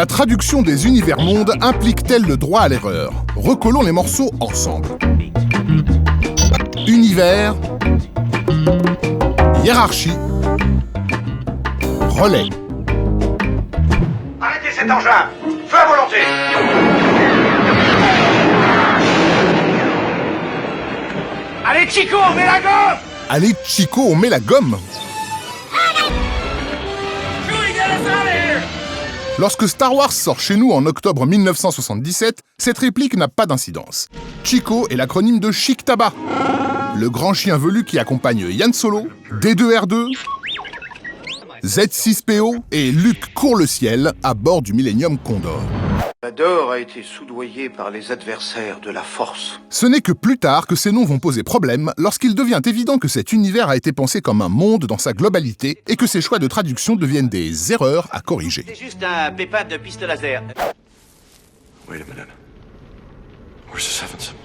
La traduction des univers-mondes implique-t-elle le droit à l'erreur? Recollons les morceaux ensemble. Univers, hiérarchie, relais. Arrêtez cet engin! Feu à volonté! Allez Chico, on met la gomme! Allez Chico, on met la gomme! Lorsque Star Wars sort chez nous en octobre 1977, cette réplique n'a pas d'incidence. Chico est l'acronyme de Chic Tabac, le grand chien velu qui accompagne Yann Solo, D2R2, Z6PO et Luke court le ciel à bord du Millennium Condor. Vador a été soudoyé par les adversaires de la Force. Ce n'est que plus tard que ces noms vont poser problème lorsqu'il devient évident que cet univers a été pensé comme un monde dans sa globalité et que ses choix de traduction deviennent des erreurs à corriger. C'est juste un pépin de piste laser. Wait a minute. Where's the seventh symbol?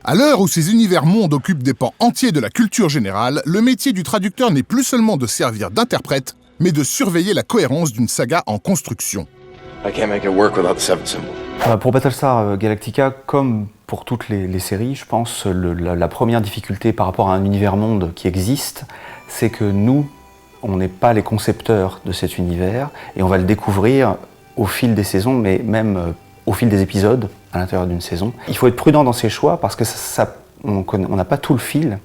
À l'heure où ces univers-mondes occupent des pans entiers de la culture générale, le métier du traducteur n'est plus seulement de servir d'interprète, mais de surveiller la cohérence d'une saga en construction. I can't make it work without the seventh symbol. Pour Battlestar Galactica, comme pour toutes les séries, je pense la première difficulté par rapport à un univers-monde qui existe, c'est que nous, on n'est pas les concepteurs de cet univers, et on va le découvrir au fil des saisons, mais même au fil des épisodes à l'intérieur d'une saison. Il faut être prudent dans ses choix parce que on n'a pas tout le fil.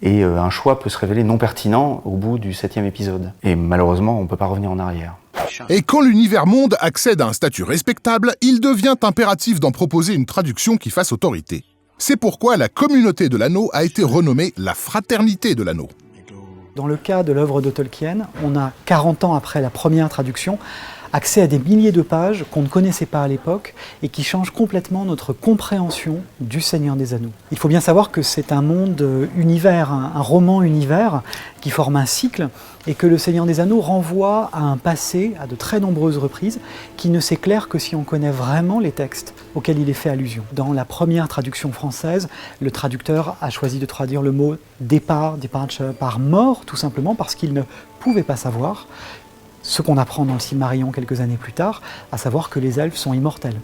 Et un choix peut se révéler non pertinent au bout du 7e épisode. Et malheureusement, on ne peut pas revenir en arrière. Et quand l'univers-monde accède à un statut respectable, il devient impératif d'en proposer une traduction qui fasse autorité. C'est pourquoi la communauté de l'anneau a été renommée la fraternité de l'anneau. Dans le cas de l'œuvre de Tolkien, on a 40 ans après la première traduction, accès à des milliers de pages qu'on ne connaissait pas à l'époque et qui changent complètement notre compréhension du Seigneur des Anneaux. Il faut bien savoir que c'est un monde univers, un roman univers qui forme un cycle et que le Seigneur des Anneaux renvoie à un passé, à de très nombreuses reprises, qui ne s'éclaire que si on connaît vraiment les textes auxquels il est fait allusion. Dans la première traduction française, le traducteur a choisi de traduire le mot départ, departure, par mort, tout simplement parce qu'il ne pouvait pas savoir ce qu'on apprend dans le Silmarillion quelques années plus tard, à savoir que les elfes sont immortels.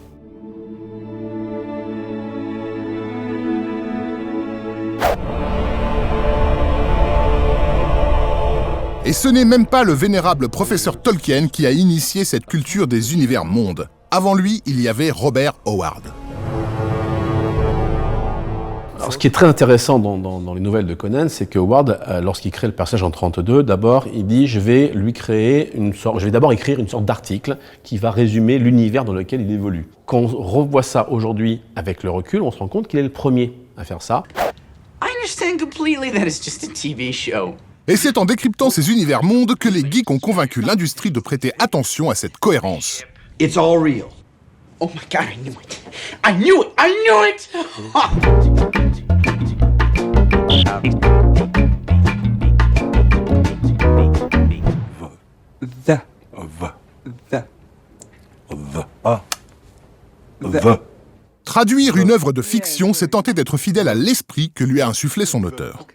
Et ce n'est même pas le vénérable professeur Tolkien qui a initié cette culture des univers-mondes. Avant lui, il y avait Robert Howard. Alors, ce qui est très intéressant dans les nouvelles de Conan, c'est que Howard, lorsqu'il crée le personnage en 32, d'abord, il dit je vais d'abord écrire une sorte d'article qui va résumer l'univers dans lequel il évolue. Quand on revoit ça aujourd'hui avec le recul, on se rend compte qu'il est le premier à faire ça. I understand completely that it's just a TV show. Et c'est en décryptant ces univers-mondes que les geeks ont convaincu l'industrie de prêter attention à cette cohérence. It's all real. Oh my god, I knew it! I knew it! I knew it! Traduire une œuvre de fiction, c'est tenter d'être fidèle à l'esprit que lui a insufflé son auteur.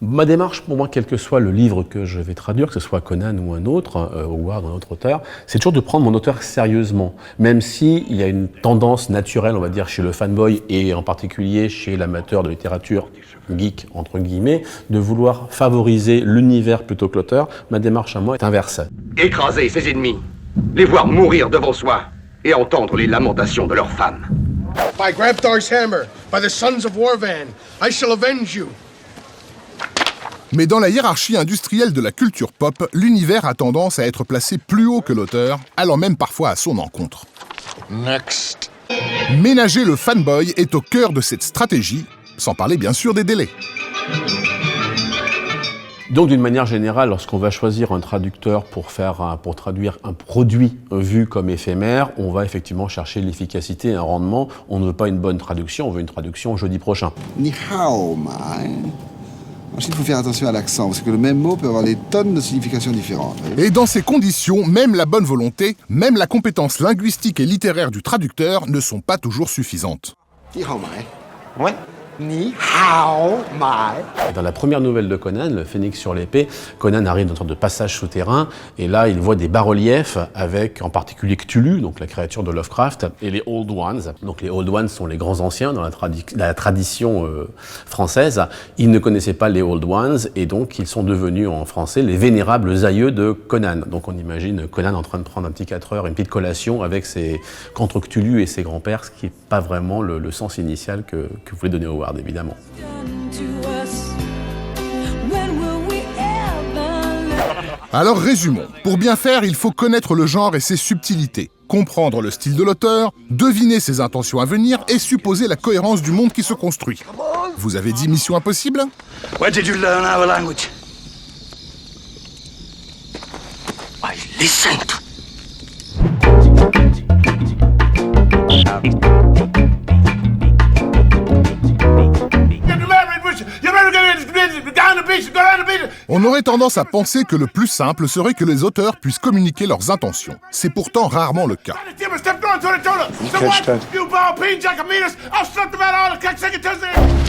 Ma démarche, pour moi, quel que soit le livre que je vais traduire, que ce soit Conan ou un autre, Howard ou un autre auteur, c'est toujours de prendre mon auteur sérieusement. Même s'il y a une tendance naturelle, on va dire, chez le fanboy et en particulier chez l'amateur de littérature geek, entre guillemets, de vouloir favoriser l'univers plutôt que l'auteur, ma démarche à moi est inverse. Écraser ses ennemis, les voir mourir devant soi et entendre les lamentations de leurs femmes. By Grabthar's hammer, by the sons of Warvan, I shall avenge you. Mais dans la hiérarchie industrielle de la culture pop, l'univers a tendance à être placé plus haut que l'auteur, allant même parfois à son encontre. Next. Ménager le fanboy est au cœur de cette stratégie, sans parler bien sûr des délais. Donc d'une manière générale, lorsqu'on va choisir un traducteur pour traduire un produit vu comme éphémère, on va effectivement chercher l'efficacité et un rendement. On ne veut pas une bonne traduction, on veut une traduction jeudi prochain. Ni hao mai. Ensuite, il faut faire attention à l'accent, parce que le même mot peut avoir des tonnes de significations différentes. Et dans ces conditions, même la bonne volonté, même la compétence linguistique et littéraire du traducteur ne sont pas toujours suffisantes. Ni hao mai. Ouais. Ni hao mai. Dans la première nouvelle de Conan, le Phénix sur l'épée, Conan arrive dans une sorte de passage souterrain et là il voit des bas-reliefs avec en particulier Cthulhu, donc la créature de Lovecraft, et les Old Ones. Donc les Old Ones sont les grands anciens dans la tradition française. Ils ne connaissaient pas les Old Ones et donc ils sont devenus en français les vénérables aïeux de Conan. Donc on imagine Conan en train de prendre un petit 4 heures, une petite collation avec contre Cthulhu et ses grands-pères, ce qui n'est pas vraiment le sens initial que voulait donner Howard, évidemment. Alors résumons. Pour bien faire, il faut connaître le genre et ses subtilités, comprendre le style de l'auteur, deviner ses intentions à venir et supposer la cohérence du monde qui se construit. Vous avez dit mission impossible ? Where did you learn our language? I listened. On aurait tendance à penser que le plus simple serait que les auteurs puissent communiquer leurs intentions. C'est pourtant rarement le cas.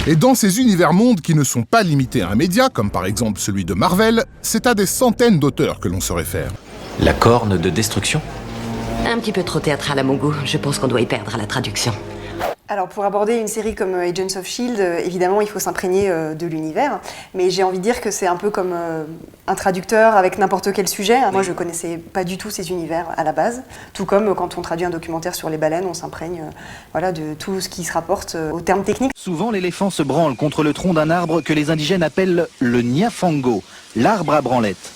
Et dans ces univers-mondes qui ne sont pas limités à un média, comme par exemple celui de Marvel, c'est à des centaines d'auteurs que l'on se réfère. La corne de destruction ? Un petit peu trop théâtral à mon goût. Je pense qu'on doit y perdre à la traduction. Alors pour aborder une série comme Agents of S.H.I.E.L.D., évidemment il faut s'imprégner de l'univers, mais j'ai envie de dire que c'est un peu comme un traducteur avec n'importe quel sujet. Moi je connaissais pas du tout ces univers à la base, tout comme quand on traduit un documentaire sur les baleines, on s'imprègne de tout ce qui se rapporte aux termes techniques. Souvent l'éléphant se branle contre le tronc d'un arbre que les indigènes appellent le Nyafango, l'arbre à branlette.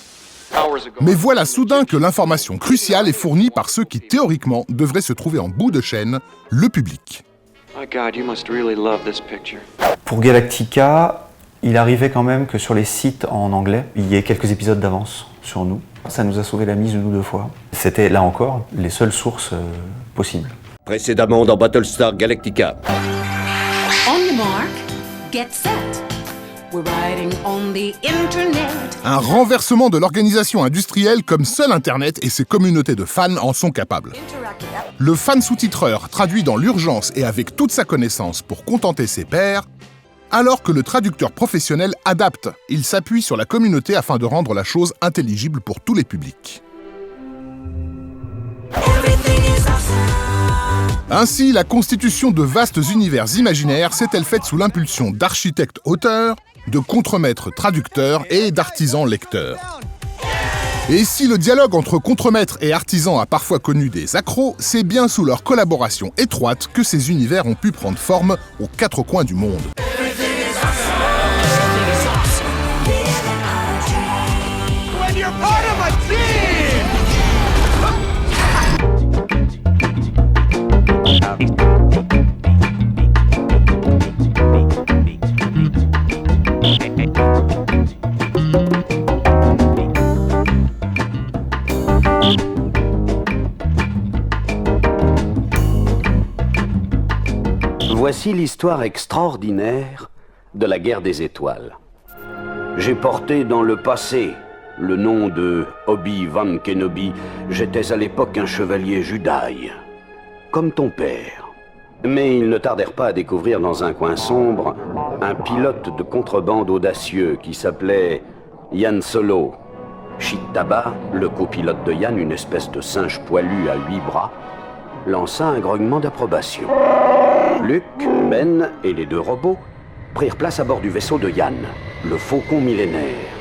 Mais voilà soudain que l'information cruciale est fournie par ceux qui théoriquement devraient se trouver en bout de chaîne, le public. My God, you must really love this picture. Pour Galactica, il arrivait quand même que sur les sites en anglais, il y ait quelques épisodes d'avance sur nous. Ça nous a sauvé la mise une ou deux fois. C'était, là encore, les seules sources possibles. Précédemment dans Battlestar Galactica. On your mark, get set. We're riding on the internet. Un renversement de l'organisation industrielle comme seul Internet et ses communautés de fans en sont capables. Le fan sous-titreur traduit dans l'urgence et avec toute sa connaissance pour contenter ses pairs, alors que le traducteur professionnel adapte. Il s'appuie sur la communauté afin de rendre la chose intelligible pour tous les publics. Ainsi, la constitution de vastes univers imaginaires s'est-elle faite sous l'impulsion d'architectes-auteurs, de contremaîtres traducteurs et d'artisans lecteurs. Et si le dialogue entre contremaîtres et artisans a parfois connu des accros, c'est bien sous leur collaboration étroite que ces univers ont pu prendre forme aux quatre coins du monde. Voici l'histoire extraordinaire de la guerre des étoiles. J'ai porté dans le passé le nom de Obi-Wan Kenobi. J'étais à l'époque un chevalier Jedi, comme ton père. Mais ils ne tardèrent pas à découvrir dans un coin sombre un pilote de contrebande audacieux qui s'appelait Han Solo. Chittaba, le copilote de Han, une espèce de singe poilu à 8 bras, lança un grognement d'approbation. Luke, Ben et les deux robots prirent place à bord du vaisseau de Yann, le Faucon millénaire.